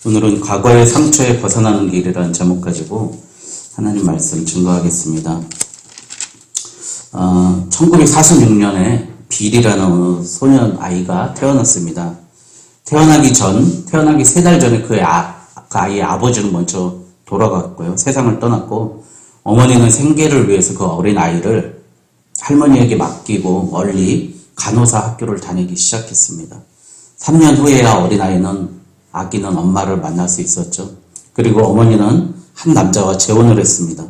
오늘은 과거의 상처에 벗어나는 길이라는 제목 가지고 하나님 말씀 증거하겠습니다. 1946년에 빌이라는 어느 소년 아이가 태어났습니다. 태어나기 3달 전에 그 아이의 아버지는 먼저 돌아갔고요. 세상을 떠났고, 어머니는 생계를 위해서 그 어린 아이를 할머니에게 맡기고 멀리 간호사 학교를 다니기 시작했습니다. 3년 후에야 아기는 엄마를 만날 수 있었죠. 그리고 어머니는 한 남자와 재혼을 했습니다.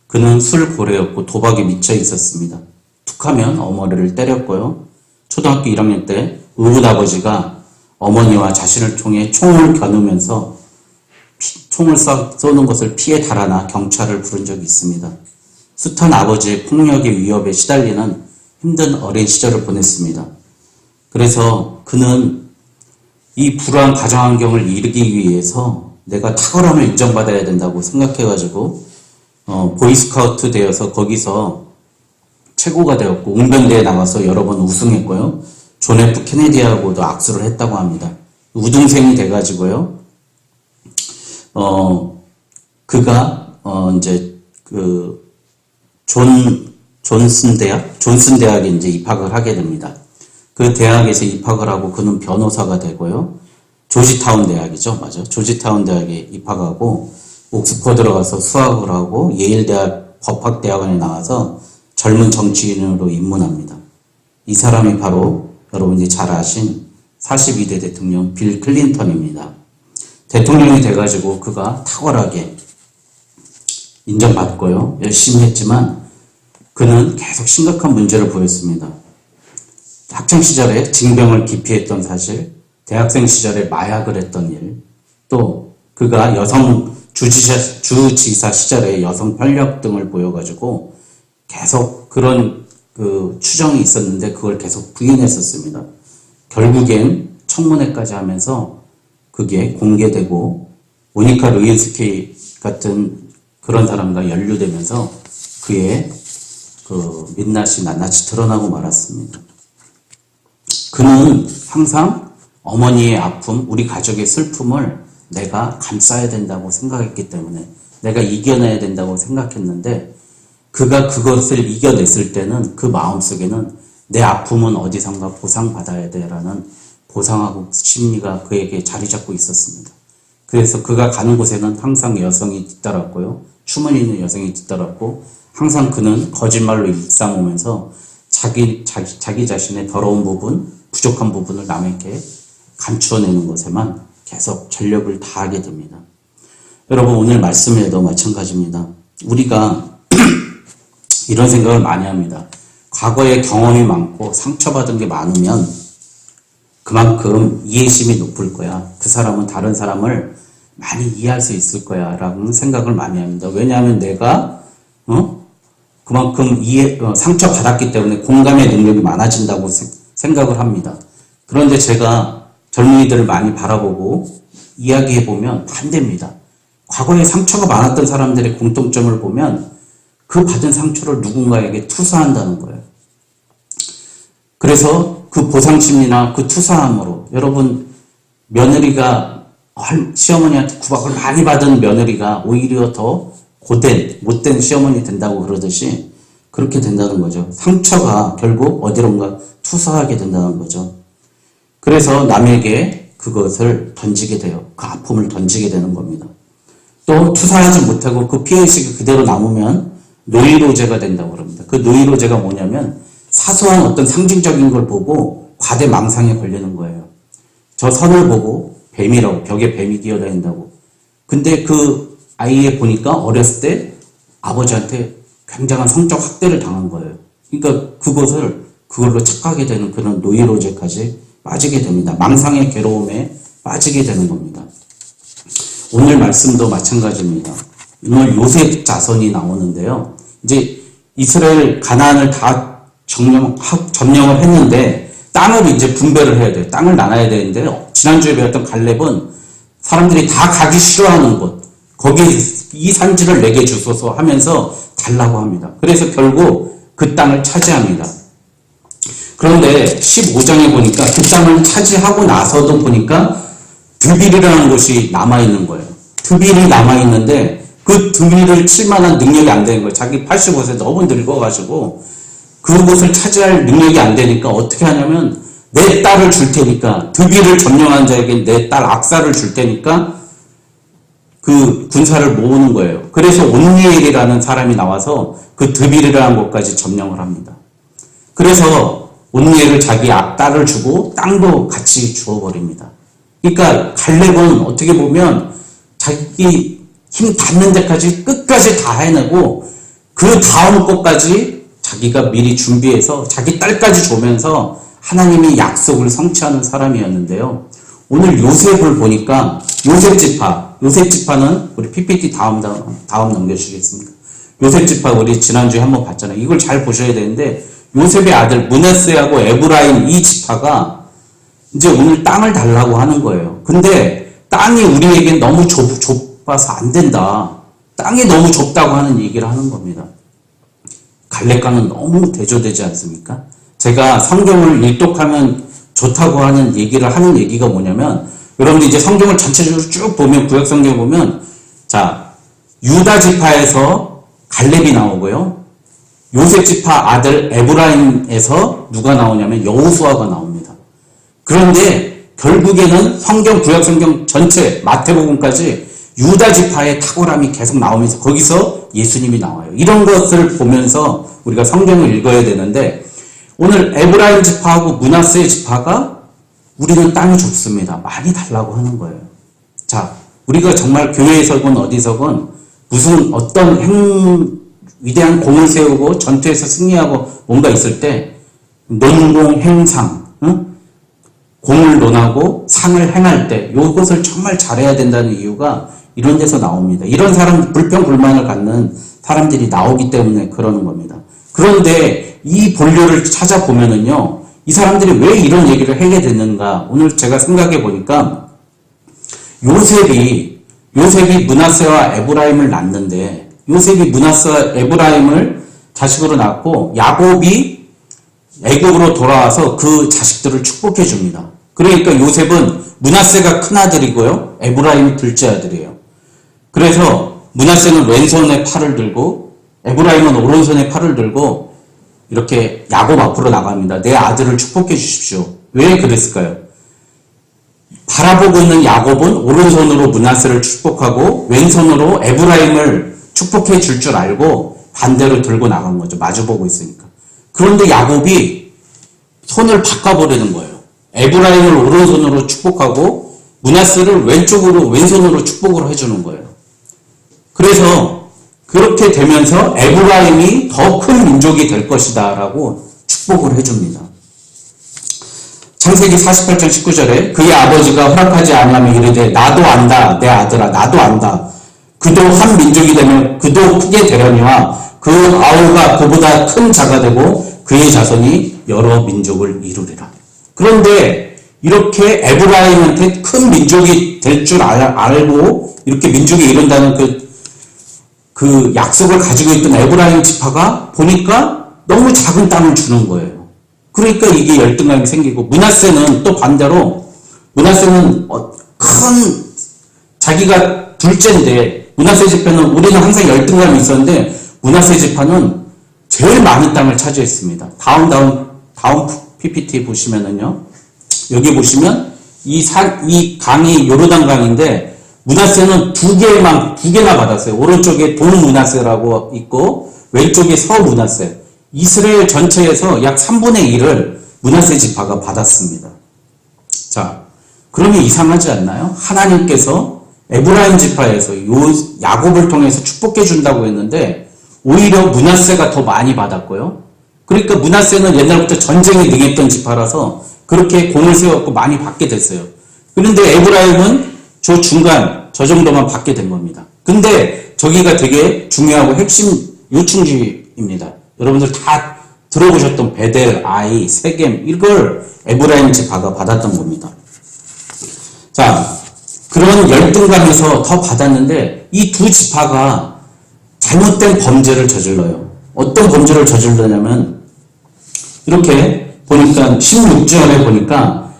그는 술고래였고 도박에 미쳐 있었습니다. 툭하면 어머니를 때렸고요. 초등학교 1학년 때 의붓아버지가 어머니와 자신을 통해 총을 겨누면서 총을 쏘는 것을 피해 달아나 경찰을 부른 적이 있습니다. 숱한 아버지의 폭력의 위협에 시달리는 힘든 어린 시절을 보냈습니다. 그래서 그는 이 불우한 가정환경을 이루기 위해서 내가 탁월함을 인정받아야 된다고 생각해가지고 보이스카우트 되어서 거기서 최고가 되었고, 웅변대에 나가서 여러 번 우승했고요. 존 F 케네디하고도 악수를 했다고 합니다. 우등생이 돼가지고요. 그가 이제 존슨 대학에 이제 입학을 하게 됩니다. 그 대학에서 입학을 하고 그는 변호사가 되고요. 조지타운 대학이죠. 맞아. 조지타운 대학에 입학하고 옥스퍼드로 가서 수학을 하고 예일대학 법학대학원에 나와서 젊은 정치인으로 입문합니다. 이 사람이 바로 여러분이 잘 아신 42대 대통령 빌 클린턴입니다. 대통령이 돼가지고 그가 탁월하게 인정받고요. 열심히 했지만 그는 계속 심각한 문제를 보였습니다. 학창시절에 징병을 기피했던 사실, 대학생 시절에 마약을 했던 일, 또 그가 주지사 시절에 여성 편력 등을 보여가지고 계속 그런 추정이 있었는데 그걸 계속 부인했었습니다. 결국엔 청문회까지 하면서 그게 공개되고 모니카 루인스키 같은 그런 사람과 연루되면서 그의 민낯이 낱낱이 드러나고 말았습니다. 그는 항상 어머니의 아픔, 우리 가족의 슬픔을 내가 감싸야 된다고 생각했기 때문에, 내가 이겨내야 된다고 생각했는데, 그가 그것을 이겨냈을 때는 그 마음속에는 내 아픔은 어디선가 보상받아야 돼라는 보상하고 심리가 그에게 자리 잡고 있었습니다. 그래서 그가 가는 곳에는 항상 여성이 뒤따랐고요. 춤을 있는 여성이 뒤따랐고, 항상 그는 거짓말로 일삼으면서 자기 자신의 더러운 부분, 부족한 부분을 남에게 감추어내는 것에만 계속 전력을 다하게 됩니다. 여러분, 오늘 말씀에도 마찬가지입니다. 우리가 이런 생각을 많이 합니다. 과거에 경험이 많고 상처받은 게 많으면 그만큼 이해심이 높을 거야. 그 사람은 다른 사람을 많이 이해할 수 있을 거야 라는 생각을 많이 합니다. 왜냐하면 내가 그만큼 상처받았기 때문에 공감의 능력이 많아진다고 생각을 합니다. 그런데 제가 젊은이들을 많이 바라보고 이야기해보면 반대입니다. 과거에 상처가 많았던 사람들의 공통점을 보면 그 받은 상처를 누군가에게 투사한다는 거예요. 그래서 그 보상심리나 그 투사함으로, 여러분, 며느리가 시어머니한테 구박을 많이 받은 며느리가 오히려 더 못된 시어머니 된다고 그러듯이 그렇게 된다는 거죠. 상처가 결국 어디론가 투사하게 된다는 거죠. 그래서 남에게 그것을 던지게 돼요. 그 아픔을 던지게 되는 겁니다. 또 투사하지 못하고 그 피해의식이 그대로 남으면 노이로제가 된다고 그럽니다. 그 노이로제가 뭐냐면 사소한 어떤 상징적인 걸 보고 과대망상에 걸리는 거예요. 저 선을 보고 뱀이라고, 벽에 뱀이 기어다닌다고. 근데 그 아이에 보니까 어렸을 때 아버지한테 굉장한 성적 학대를 당한 거예요. 그러니까 그걸로 착하게 되는 그런 노이로제까지 빠지게 됩니다. 망상의 괴로움에 빠지게 되는 겁니다. 오늘 말씀도 마찬가지입니다. 오늘 요셉 자손이 나오는데요. 이제 이스라엘 가나안을 다 점령을 했는데 땅을 이제 분배를 해야 돼요. 땅을 나눠야 되는데 지난주에 배웠던 갈렙은 사람들이 다 가기 싫어하는 곳, 거기에 이 산지를 내게 주소서 하면서 달라고 합니다. 그래서 결국 그 땅을 차지합니다. 그런데 15장에 보니까 그 땅을 차지하고 나서도 보니까 드빌이라는 곳이 남아있는 거예요. 드빌이 남아있는데 그 드빌을 칠 만한 능력이 안 되는 거예요. 자기 85세 너무 늙어가지고 그곳을 차지할 능력이 안 되니까 어떻게 하냐면 내 딸을 줄 테니까 드빌을 점령한 자에게 내 딸 악사를 줄 테니까 그 군사를 모으는 거예요. 그래서 온니엘이라는 사람이 나와서 그 드빌이라는 곳까지 점령을 합니다. 그래서 온니엘을 자기 딸을 주고 땅도 같이 주어버립니다. 그러니까 갈렙은 어떻게 보면 자기 힘 닿는 데까지 끝까지 다 해내고 그 다음 것까지 자기가 미리 준비해서 자기 딸까지 주면서 하나님의 약속을 성취하는 사람이었는데요. 오늘 요셉을 보니까 요셉 지파는 우리 PPT 다음 넘겨주시겠습니까? 요셉 지파 우리 지난주에 한번 봤잖아요. 이걸 잘 보셔야 되는데 요셉의 아들 므낫세하고 에브라임 이 지파가 이제 오늘 땅을 달라고 하는 거예요. 근데 땅이 우리에게 너무 좁아서 안 된다. 땅이 너무 좁다고 하는 얘기를 하는 겁니다. 갈렙과는 너무 대조되지 않습니까? 제가 성경을 일독하면 좋다고 하는 얘기가 뭐냐면 여러분들 이제 성경을 전체적으로 쭉 보면 구약 성경 보면 자 유다 지파에서 갈렙이 나오고요. 요셉 지파 아들 에브라임에서 누가 나오냐면 여호수아가 나옵니다. 그런데 결국에는 구약 성경 전체 마태복음까지 유다 지파의 탁월함이 계속 나오면서 거기서 예수님이 나와요. 이런 것을 보면서 우리가 성경을 읽어야 되는데 오늘 에브라임 지파하고 므낫세 지파가 우리는 땅이 좁습니다. 많이 달라고 하는 거예요. 자, 우리가 정말 교회에서건 어디서건 무슨 어떤 위대한 공을 세우고 전투에서 승리하고 뭔가 있을 때 논공 행상, 공을 논하고 상을 행할 때 이것을 정말 잘해야 된다는 이유가 이런 데서 나옵니다. 이런 사람 불평불만을 갖는 사람들이 나오기 때문에 그러는 겁니다. 그런데 이 본료를 찾아보면은요, 이 사람들이 왜 이런 얘기를 하게 됐는가? 오늘 제가 생각해 보니까 요셉이 므낫세와 에브라임을 낳는데 요셉이 므낫세와 에브라임을 자식으로 낳고 야곱이 애굽으로 돌아와서 그 자식들을 축복해 줍니다. 그러니까 요셉은 므낫세가 큰 아들이고요, 에브라임이 둘째 아들이에요. 그래서 므낫세는 왼손에 팔을 들고 에브라임은 오른손에 팔을 들고 이렇게 야곱 앞으로 나갑니다. 내 아들을 축복해 주십시오. 왜 그랬을까요? 바라보고 있는 야곱은 오른손으로 므낫세를 축복하고 왼손으로 에브라임을 축복해 줄 줄 알고 반대로 들고 나간 거죠. 마주보고 있으니까. 그런데 야곱이 손을 바꿔버리는 거예요. 에브라임을 오른손으로 축복하고 므낫세를 왼손으로 축복을 해주는 거예요. 그래서 그렇게 되면서 에브라임이 더 큰 민족이 될 것이다 라고 축복을 해줍니다. 창세기 48장 19절에 그의 아버지가 허락하지 아니하며 이르되 나도 안다 내 아들아 나도 안다 그도 한 민족이 되면 그도 크게 되려니와 그 아우가 그보다 큰 자가 되고 그의 자손이 여러 민족을 이루리라. 그런데 이렇게 에브라임한테 큰 민족이 될 줄 알고 이렇게 민족이 이룬다는 그 약속을 가지고 있던 에브라임 지파가 보니까 너무 작은 땅을 주는 거예요. 그러니까 이게 열등감이 생기고 므낫세는 또 반대로 므낫세는 큰 자기가 둘째인데 므낫세 지파는 우리는 항상 열등감이 있었는데 므낫세 지파는 제일 많은 땅을 차지했습니다. 다음 PPT 보시면은요. 여기 보시면 이 강이 요르단 강인데 므낫세는 두 개나 받았어요. 오른쪽에 동므낫세라고 있고 왼쪽에 서므낫세. 이스라엘 전체에서 약 3분의 1을 므낫세 지파가 받았습니다. 자, 그러면 이상하지 않나요? 하나님께서 에브라임 지파에서 야곱을 통해서 축복해 준다고 했는데 오히려 므낫세가 더 많이 받았고요. 그러니까 므낫세는 옛날부터 전쟁에 능했던 지파라서 그렇게 공을 세웠고 많이 받게 됐어요. 그런데 에브라임은 저 정도만 받게 된 겁니다. 근데 저기가 되게 중요하고 핵심 요충지입니다. 여러분들 다 들어보셨던 베델, 아이, 세겜 이걸 에브라임 지파가 받았던 겁니다. 자, 그런 열등감에서 더 받았는데 이 두 지파가 잘못된 범죄를 저질러요. 어떤 범죄를 저질러냐면 이렇게 보니까 16절에 보니까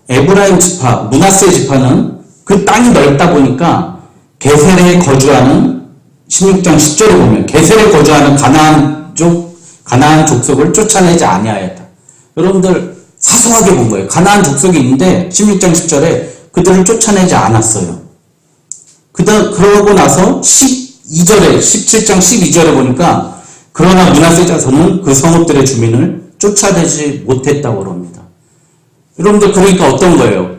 에브라임 지파, 므낫세 지파는 그 땅이 넓다 보니까 게셀에 거주하는 16장 10절에 보면 게셀에 거주하는 가나안 족속을 쫓아내지 아니하였다. 여러분들 사소하게 본 거예요. 가나안 족속이 있는데 16장 10절에 그들을 쫓아내지 않았어요. 그러고 나서 17장 12절에 보니까 그러나 므낫세 자손은 그 성읍들의 주민을 쫓아내지 못했다고 합니다. 여러분들 그러니까 어떤 거예요?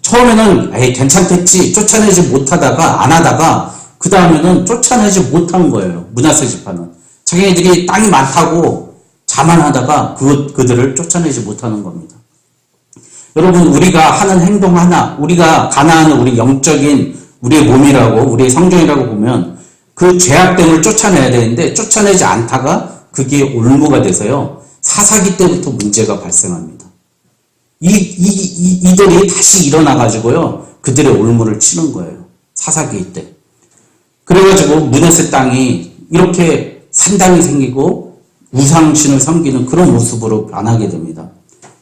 처음에는 괜찮겠지 쫓아내지 못하다가 안 하다가 그 다음에는 쫓아내지 못한 거예요. 므낫세 지파는 자기네들이 땅이 많다고 자만하다가 그들을 쫓아내지 못하는 겁니다. 여러분 우리가 하는 행동 하나, 우리가 가나안은 우리 영적인 우리의 몸이라고 우리의 성정이라고 보면 그 죄악됨을 쫓아내야 되는데 쫓아내지 않다가 그게 올무가 돼서요 사사기 때부터 문제가 발생합니다. 이들이 다시 일어나가지고요 그들의 올무를 치는 거예요. 사사기 때. 그래가지고 므낫세 땅이 이렇게 산당이 생기고 우상신을 섬기는 그런 모습으로 변하게 됩니다.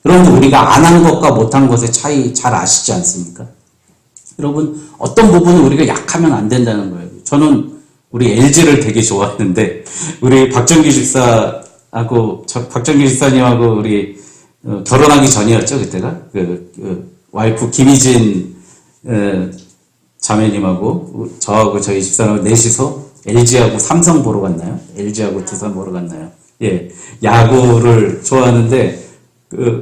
여러분 우리가 안 한 것과 못한 것의 차이 잘 아시지 않습니까? 여러분 어떤 부분은 우리가 약하면 안 된다는 거예요. 저는 우리 LG를 되게 좋아하는데 우리 박정기 집사님하고 우리 결혼하기 전이었죠 그때가 와이프 김희진 자매님하고 저하고 저희 집사람 넷이서 LG하고 삼성 보러 갔나요? LG하고 두산 보러 갔나요? 예, 야구를 좋아하는데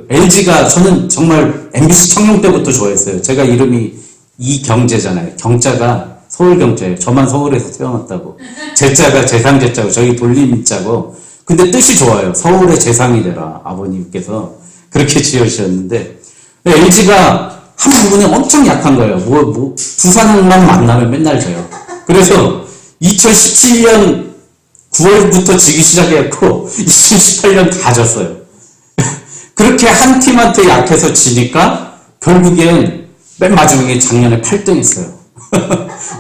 LG가 저는 정말 MBC 청룡 때부터 좋아했어요. 제가 이름이 이경재잖아요. 경자가 서울경자예요. 저만 서울에서 태어났다고. 제자가 재상제자고 저희 돌림자고. 근데 뜻이 좋아요. 서울의 재상이 되라. 아버님께서 그렇게 지어주셨는데 LG가 한 부분에 엄청 약한 거예요. 두산만 만나면 맨날 져요. 그래서 2017년 9월부터 지기 시작했고 2018년 다 졌어요. 그렇게 한 팀한테 약해서 지니까 결국엔 맨 마지막에 작년에 8등 했어요.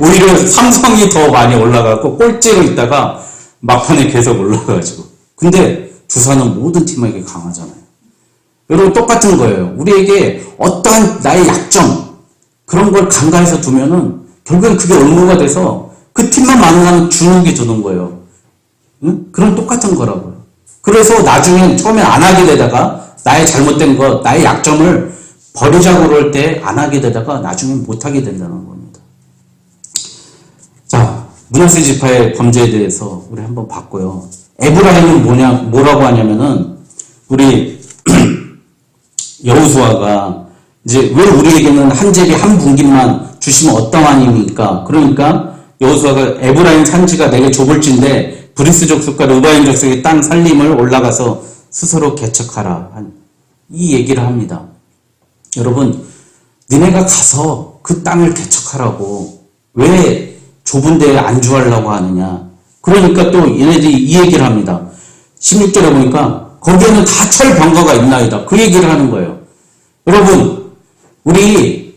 오히려 삼성이 더 많이 올라가고 꼴찌로 있다가 막판에 계속 올라가가지고. 근데 두산은 모든 팀에게 강하잖아요. 여러분 똑같은 거예요. 우리에게 어떠한 나의 약점 그런 걸 간과해서 두면은 결국엔 그게 올무가 돼서 그 팀만 만나면 주눅이 드는 거예요. 응? 그럼 똑같은 거라고요. 그래서 나중엔 처음에 안 하게 되다가 나의 잘못된 것, 나의 약점을 버리자고 그럴 때 안 하게 되다가 나중엔 못 하게 된다는 겁니다. 자, 므낫세 지파의 범죄에 대해서 우리 한번 봤고요. 에브라임은 뭐라고 하냐면은 우리 여호수아가 이제 왜 우리에게는 한 제비 한 분깃만 주시면 어떠하니까? 그러니까 여호수아가 에브라임 산지가 내게 좁을진데 브리스 족속과 르바인 족속의 땅 살림을 올라가서 스스로 개척하라. 이 얘기를 합니다. 여러분, 니네가 가서 그 땅을 개척하라고 왜 좁은 데에 안주하려고 하느냐. 그러니까 또 얘네들이 이 얘기를 합니다. 16절에 보니까 거기에는 다 철병거가 있나이다. 그 얘기를 하는 거예요. 여러분, 우리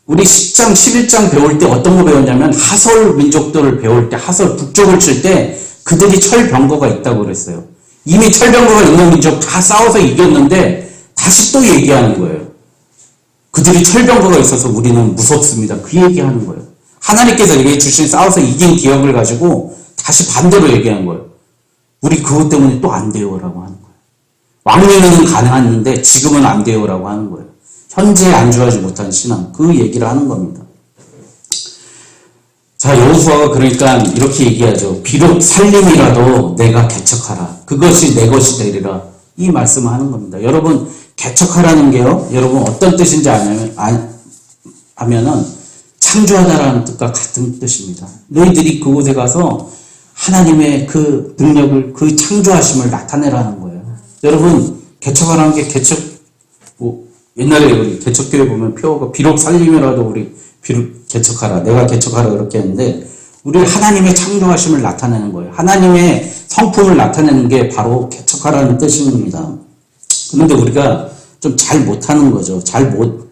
10장, 11장 배울 때 어떤 거 배웠냐면 하설 민족들을 배울 때 하설 북쪽을 칠 때 그들이 철병거가 있다고 그랬어요. 이미 철병거가 있는 민족 다 싸워서 이겼는데 다시 또 얘기하는 거예요. 그들이 철병거가 있어서 우리는 무섭습니다. 그 얘기하는 거예요. 하나님께서 얘기해 주신 싸워서 이긴 기억을 가지고 다시 반대로 얘기한 거예요. 우리 그것 때문에 또 안 돼요라고 하는 거예요. 왕년에는 가능했는데 지금은 안 돼요라고 하는 거예요. 현재에 안주하지 못한 신앙, 그 얘기를 하는 겁니다. 자, 여호수아가 그러니까 이렇게 얘기하죠. 비록 살림이라도 내가 개척하라. 그것이 내 것이 되리라. 이 말씀을 하는 겁니다. 여러분, 개척하라는 게요. 여러분 어떤 뜻인지 아면은 창조하다라는 뜻과 같은 뜻입니다. 너희들이 그곳에 가서 하나님의 그 능력을, 그 창조하심을 나타내라는 거예요. 여러분, 개척하라는 게 옛날에 우리 개척교회 보면 표어가 비록 살림이라도 우리 비록 개척하라, 내가 개척하라 그렇게 했는데 우리 하나님의 창조하심을 나타내는 거예요. 하나님의 성품을 나타내는 게 바로 개척하라는 뜻입니다. 그런데 우리가 좀 잘 못하는 거죠. 잘 못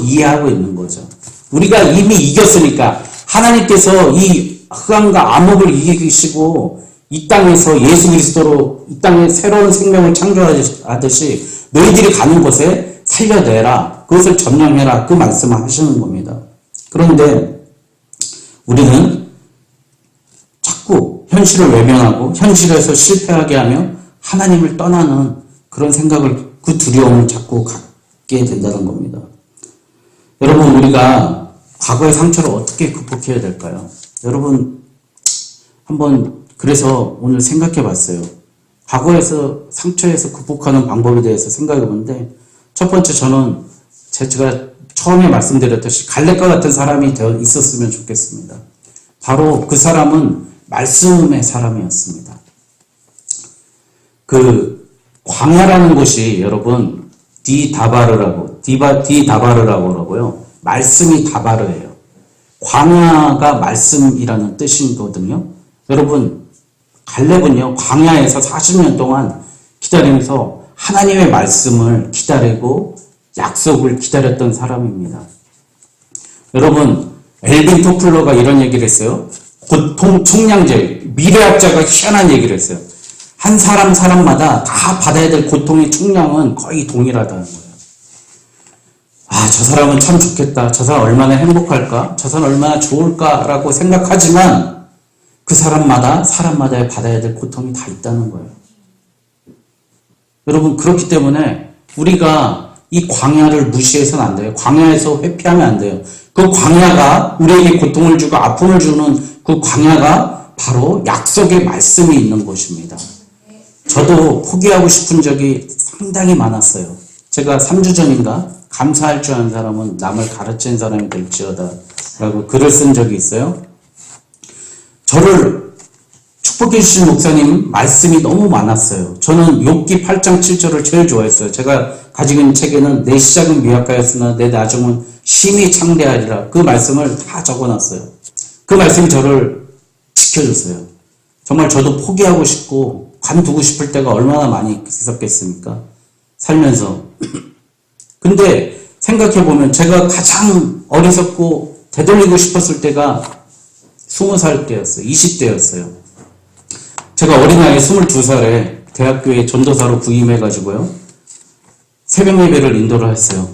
이해하고 있는 거죠. 우리가 이미 이겼으니까 하나님께서 이 흑암과 암흑을 이기시고 이 땅에서 예수 그리스도로 이 땅에 새로운 생명을 창조하듯이 너희들이 가는 곳에 살려내라. 그것을 점령해라. 그 말씀을 하시는 겁니다. 그런데 우리는 자꾸 현실을 외면하고 현실에서 실패하게 하며 하나님을 떠나는 그런 생각을, 그 두려움을 자꾸 갖게 된다는 겁니다. 여러분, 우리가 과거의 상처를 어떻게 극복해야 될까요? 여러분, 한번 그래서 오늘 생각해 봤어요. 과거에서 상처에서 극복하는 방법에 대해서 생각해 보는데, 첫 번째, 저는 제가 처음에 말씀드렸듯이 갈렙과 같은 사람이 되어 있었으면 좋겠습니다. 바로 그 사람은 말씀의 사람이었습니다. 그 광야라는 곳이 여러분 디다바르라고 그러고요. 말씀이 다바르예요. 광야가 말씀이라는 뜻이거든요. 여러분, 갈렙은요, 광야에서 40년 동안 기다리면서 하나님의 말씀을 기다리고 약속을 기다렸던 사람입니다. 여러분, 엘빈 토플러가 이런 얘기를 했어요. 고통 총량제, 미래학자가 희한한 얘기를 했어요. 한 사람마다 다 받아야 될 고통의 총량은 거의 동일하다는 거예요. 아, 저 사람은 참 좋겠다. 저 사람 얼마나 행복할까? 저 사람 얼마나 좋을까라고 생각하지만 그 사람마다 받아야 될 고통이 다 있다는 거예요. 여러분, 그렇기 때문에 우리가 이 광야를 무시해서는 안 돼요. 광야에서 회피하면 안 돼요. 그 광야가 우리에게 고통을 주고 아픔을 주는 그 광야가 바로 약속의 말씀이 있는 곳입니다. 저도 포기하고 싶은 적이 상당히 많았어요. 제가 3주 전인가 감사할 줄 아는 사람은 남을 가르치는 사람이 될지어다 라고 글을 쓴 적이 있어요. 저를 축복해 주신 목사님 말씀이 너무 많았어요. 저는 욥기 8장 7절을 제일 좋아했어요. 제가 가지고 있는 책에는 내 시작은 미약하였으나 내 나중은 심히 창대하리라. 그 말씀을 다 적어놨어요. 그 말씀이 저를 지켜줬어요. 정말 저도 포기하고 싶고 관두고 싶을 때가 얼마나 많이 있었겠습니까? 살면서. 근데 생각해보면 제가 가장 어리석고 되돌리고 싶었을 때가 20살 때였어요. 20대였어요. 제가 어린 나이에 22살에 대학교에 전도사로 부임해가지고요. 새벽 예배를 인도를 했어요.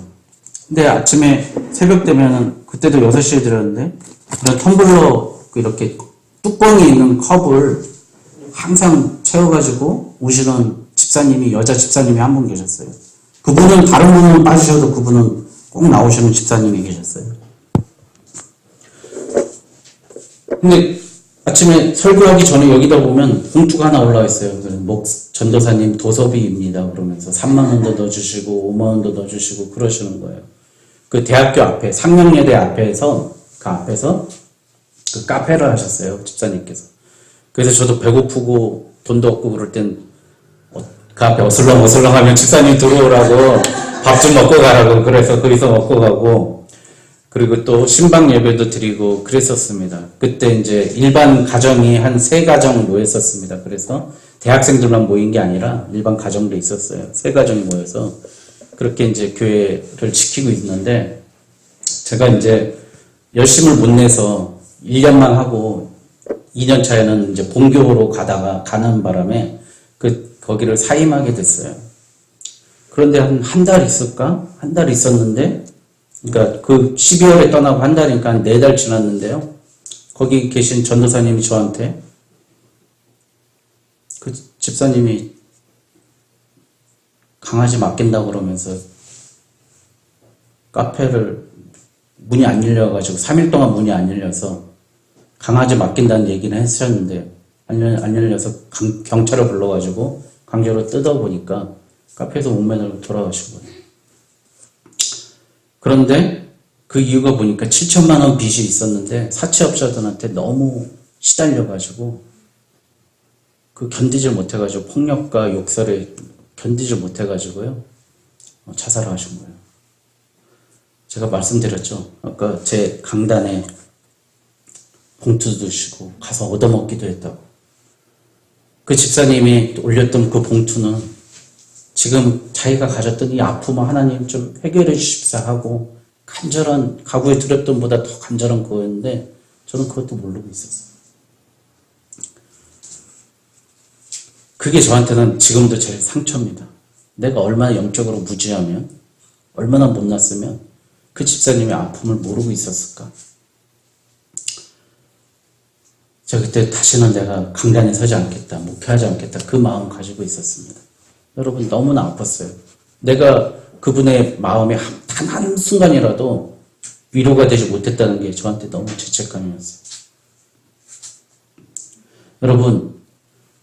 근데 아침에 새벽 되면은 그때도 6시에 드렸는데 그런 텀블러 이렇게 뚜껑이 있는 컵을 항상 채워가지고 오시는 집사님이, 여자 집사님이 한 분 계셨어요. 그분은 다른 분은 빠지셔도 그분은 꼭 나오시는 집사님이 계셨어요. 근데 아침에 설교하기 전에 여기다 보면 봉투가 하나 올라와 있어요. 전도사님 도서비입니다. 그러면서 3만 원도 넣어주시고 5만 원도 넣어주시고 그러시는 거예요. 그 대학교 앞에 상명예대 앞에서 그 카페를 하셨어요. 집사님께서. 그래서 저도 배고프고 돈도 없고 그럴 땐 그 앞에 어슬렁어슬렁 하면 집사님 들어오라고 밥 좀 먹고 가라고 그래서 거기서 먹고 가고, 그리고 또 신방 예배도 드리고 그랬었습니다. 그때 이제 일반 가정이 한 3가정 모였었습니다. 그래서 대학생들만 모인 게 아니라 일반 가정도 있었어요. 3가정이 모여서 그렇게 이제 교회를 지키고 있는데, 제가 이제 열심을 못 내서 1년만 하고 2년 차에는 이제 본교로 가는 바람에 거기를 사임하게 됐어요. 그런데 한 달 있을까? 한 달 있었는데, 그러니까 그 12월에 떠나고 한 달이니까 한 4달 지났는데요. 거기 계신 전도사님이 저한테, 그 집사님이 강아지 맡긴다고 그러면서 카페를 문이 안 열려가지고 3일 동안 문이 안 열려서 강아지 맡긴다는 얘기는 하셨는데 안 열려서 경찰을 불러가지고 강제로 뜯어보니까 카페에서 목매달고 돌아가신 거예요. 그런데 그 이유가 보니까 7천만 원 빚이 있었는데 사채업자들한테 너무 시달려가지고 그 견디질 못해가지고 폭력과 욕설에 견디질 못해가지고요. 자살을 하신 거예요. 제가 말씀드렸죠. 아까 제 강단에 봉투도 주시고 가서 얻어먹기도 했다고. 그 집사님이 올렸던 그 봉투는 지금 자기가 가졌던 이 아픔을 하나님 좀 해결해 주십사 하고 간절한, 가구에 드렸던 보다 더 간절한 그거였는데 저는 그것도 모르고 있었어요. 그게 저한테는 지금도 제일 상처입니다. 내가 얼마나 영적으로 무지하면 얼마나 못났으면 그 집사님의 아픔을 모르고 있었을까. 저 그때 다시는 내가 강단에 서지 않겠다, 목회하지 않겠다, 그 마음 가지고 있었습니다. 여러분, 너무나 아팠어요. 내가 그분의 마음에 단 한순간이라도 위로가 되지 못했다는 게 저한테 너무 죄책감이었어요. 여러분,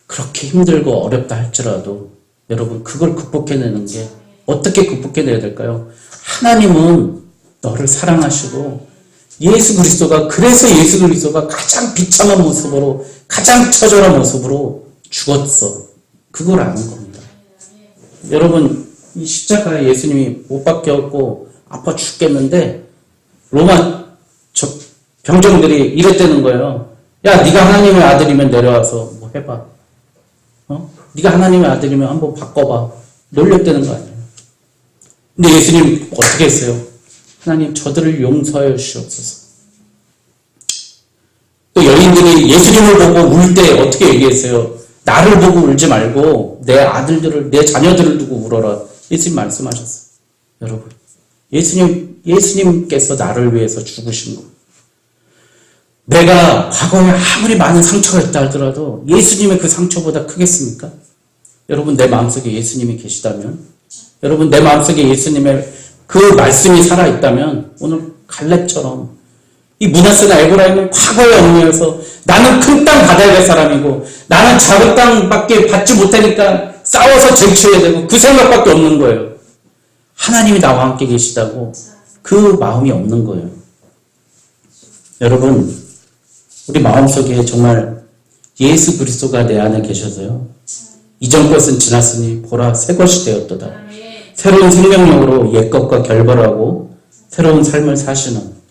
그렇게 힘들고 어렵다 할지라도 여러분, 그걸 극복해내는 게 어떻게 극복해내야 될까요? 하나님은 너를 사랑하시고 그래서 예수 그리스도가 가장 비참한 모습으로, 가장 처절한 모습으로 죽었어. 그걸 아는 겁니다. 여러분, 이 십자가에 예수님이 못 박혔고 아파 죽겠는데 로마 병정들이 이랬다는 거예요. 야, 네가 하나님의 아들이면 내려와서 뭐 해봐. 네가 하나님의 아들이면 한번 바꿔봐. 놀렸다는 거 아니에요. 근데 예수님 어떻게 했어요? 하나님, 저들을 용서하여 주시옵소서. 또 여인들이 예수님을 보고 울 때 어떻게 얘기했어요? 나를 보고 울지 말고 내 아들들을, 내 자녀들을 두고 울어라. 예수님 말씀하셨어요. 여러분, 예수님께서 나를 위해서 죽으신 거. 내가 과거에 아무리 많은 상처가 있다 하더라도 예수님의 그 상처보다 크겠습니까? 여러분, 내 마음속에 예수님이 계시다면, 여러분, 내 마음속에 예수님의 그 말씀이 살아있다면, 오늘 갈렙처럼 이 므낫세나 에브라임은 과거의 얽매여서 나는 큰 땅 받아야 될 사람이고 나는 작은 땅밖에 받지 못하니까 싸워서 쟁취해야 되고 그 생각밖에 없는 거예요. 하나님이 나와 함께 계시다고 그 마음이 없는 거예요. 여러분, 우리 마음속에 정말 예수 그리스도가 내 안에 계셔서요. 이전 것은 지났으니 보라 새 것이 되었도다. 새로운 생명력으로 옛것과 결별하고 새로운 삶을 사시는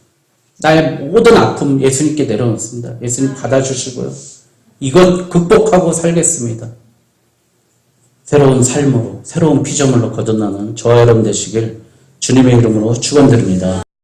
나의 모든 아픔 예수님께 내려놓습니다. 예수님 받아주시고요. 이것 극복하고 살겠습니다. 새로운 삶으로, 새로운 피조물로 거듭나는 저와 여러분 되시길 주님의 이름으로 축원드립니다.